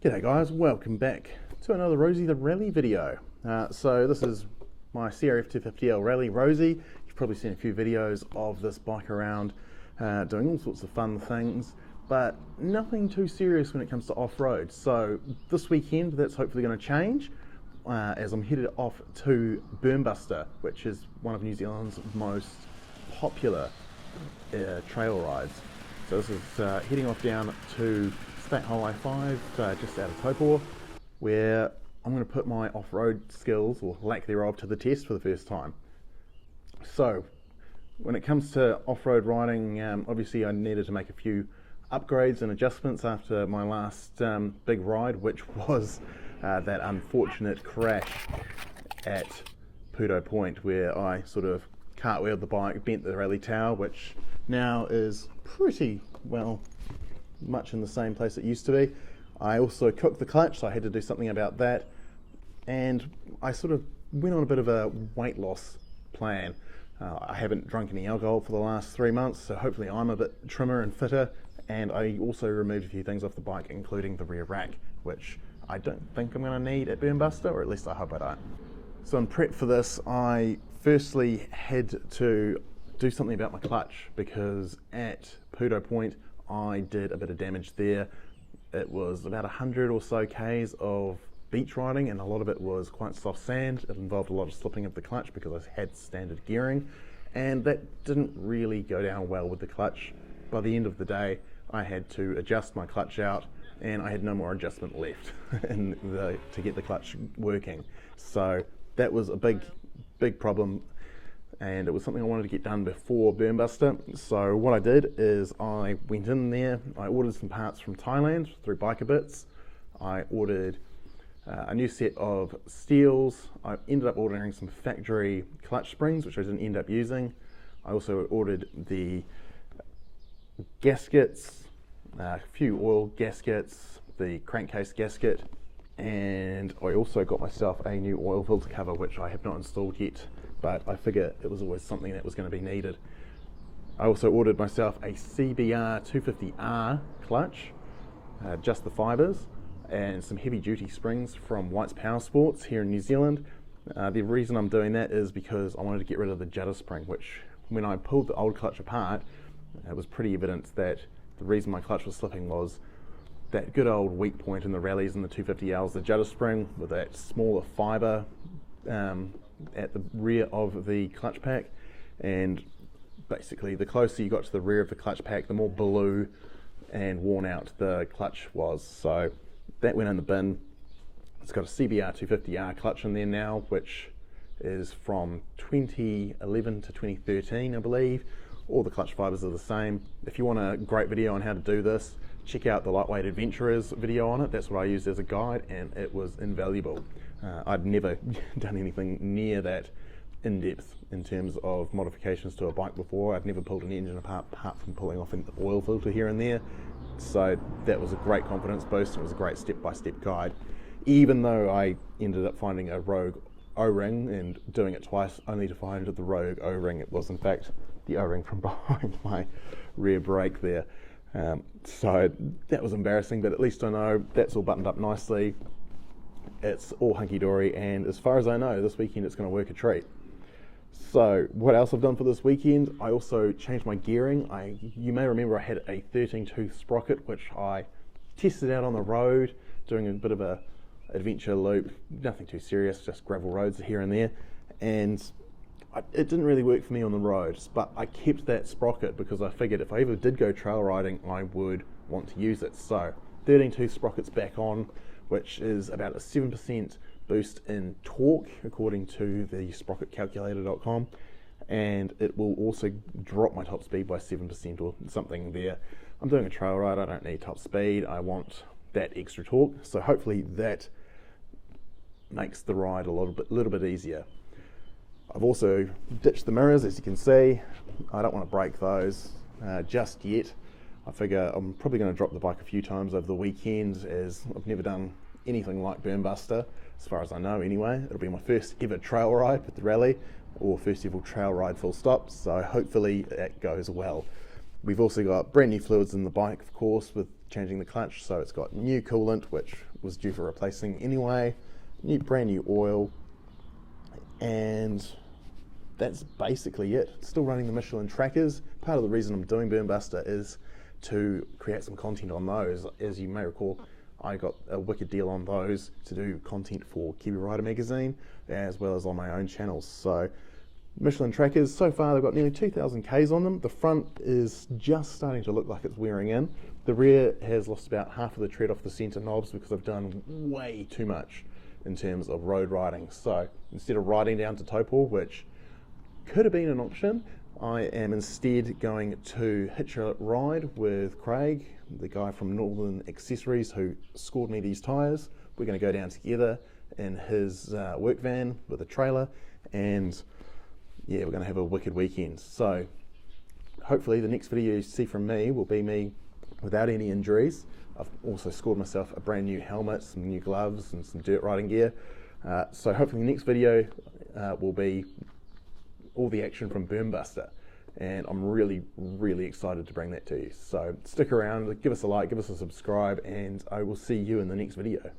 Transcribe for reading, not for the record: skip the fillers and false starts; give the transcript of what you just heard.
G'day guys, welcome back to another Rosie the Rally video. So this is my CRF250L Rally Rosie. You've probably seen a few videos of this bike around doing all sorts of fun things, but nothing too serious when it comes to off-road. So this weekend that's hopefully going to change as I'm headed off to Berm Buster, which is one of New Zealand's most popular trail rides. So this is heading off down to State Highway 5 just out of Taupo, where I'm going to put my off-road skills, or lack thereof, to the test for the first time. So when it comes to off-road riding, obviously I needed to make a few upgrades and adjustments after my last big ride, which was that unfortunate crash at Pumice Point, where I sort of cartwheeled the bike, bent the rally tower, which now is pretty well much in the same place it used to be. I also cooked the clutch, so I had to do something about that, and I sort of went on a bit of a weight loss plan. I haven't drunk any alcohol for the last 3 months, so hopefully I'm a bit trimmer and fitter, and I also removed a few things off the bike, including the rear rack, which I don't think I'm going to need at Berm Buster, or at least I hope I don't. So in prep for this, I firstly had to do something about my clutch, because at Pumice Point I did a bit of damage there. It was about 100 or so Ks of beach riding, and a lot of it was quite soft sand. It involved a lot of slipping of the clutch because I had standard gearing, and that didn't really go down well with the clutch. By the end of the day, I had to adjust my clutch out, and I had no more adjustment left to get the clutch working. So that was a big problem, and it was something I wanted to get done before Berm Buster. So what I did is I went in there, I ordered some parts from Thailand through Biker Bits. I ordered a new set of steels. I ended up ordering some factory clutch springs, which I didn't end up using. I also ordered the gaskets, a few oil gaskets, the crankcase gasket, and I also got myself a new oil filter cover, which I have not installed yet, but I figure it was always something that was going to be needed. I also ordered myself a CRF250R clutch, just the fibres, and some heavy duty springs from White's Power Sports here in New Zealand. The reason I'm doing that is because I wanted to get rid of the judder spring, which when I pulled the old clutch apart, it was pretty evident that the reason my clutch was slipping was that good old weak point in the rallies and the 250Ls, the judder spring with that smaller fibre at the rear of the clutch pack, and basically the closer you got to the rear of the clutch pack, the more blue and worn out the clutch was. So that went in the bin. It's got a CBR250R clutch in there now, which is from 2011 to 2013, I believe. All the clutch fibres are the same. If you want a great video on how to do this, check out the Lightweight Adventurers video on it. That's what I used as a guide, and it was invaluable. I'd never done anything near that in depth in terms of modifications to a bike before. I'd never pulled an engine apart from pulling off the oil filter here and there. So that was a great confidence boost. It was a great step-by-step guide. Even though I ended up finding a rogue O-ring and doing it twice only to find the rogue O-ring, it was in fact the O-ring from behind my rear brake there. So that was embarrassing, but at least I know that's all buttoned up nicely. It's all hunky-dory, and as far as I know, this weekend it's going to work a treat. So what else I've done for this weekend, I also changed my gearing. You may remember I had a 13-tooth sprocket, which I tested out on the road, doing a bit of a adventure loop, nothing too serious, just gravel roads here and there, and it didn't really work for me on the roads, but I kept that sprocket because I figured if I ever did go trail riding, I would want to use it. So 13-tooth sprocket's back on, which is about a 7% boost in torque according to the sprocketcalculator.com, and it will also drop my top speed by 7% or something there. I'm doing a trail ride, I don't need top speed, I want that extra torque, so hopefully that makes the ride a little bit easier. I've also ditched the mirrors, as you can see. I don't want to break those just yet. I figure I'm probably going to drop the bike a few times over the weekend, as I've never done anything like Berm Buster, as far as I know anyway. It'll be my first ever trail ride with the rally, or first ever trail ride full stop, so hopefully that goes well. We've also got brand new fluids in the bike, of course, with changing the clutch, so it's got new coolant, which was due for replacing anyway, brand new oil, and that's basically it. Still running the Michelin trackers. Part of the reason I'm doing Berm Buster is to create some content on those. As you may recall, I got a wicked deal on those to do content for Kiwi Rider magazine, as well as on my own channels. So Michelin trackers, so far they've got nearly 2,000 Ks on them. The front is just starting to look like it's wearing in. The rear has lost about half of the tread off the centre knobs because I've done way too much in terms of road riding. So instead of riding down to Taupo, which could have been an option, I am instead going to hitch a ride with Craig, the guy from Northern Accessories who scored me these tyres. We're going to go down together in his work van with a trailer, and yeah, we're going to have a wicked weekend. So hopefully the next video you see from me will be me without any injuries. I've also scored myself a brand new helmet, some new gloves and some dirt riding gear. So hopefully the next video will be all the action from Berm Buster, and I'm really excited to bring that to you. So stick around, give us a like, give us a subscribe, and I will see you in the next video.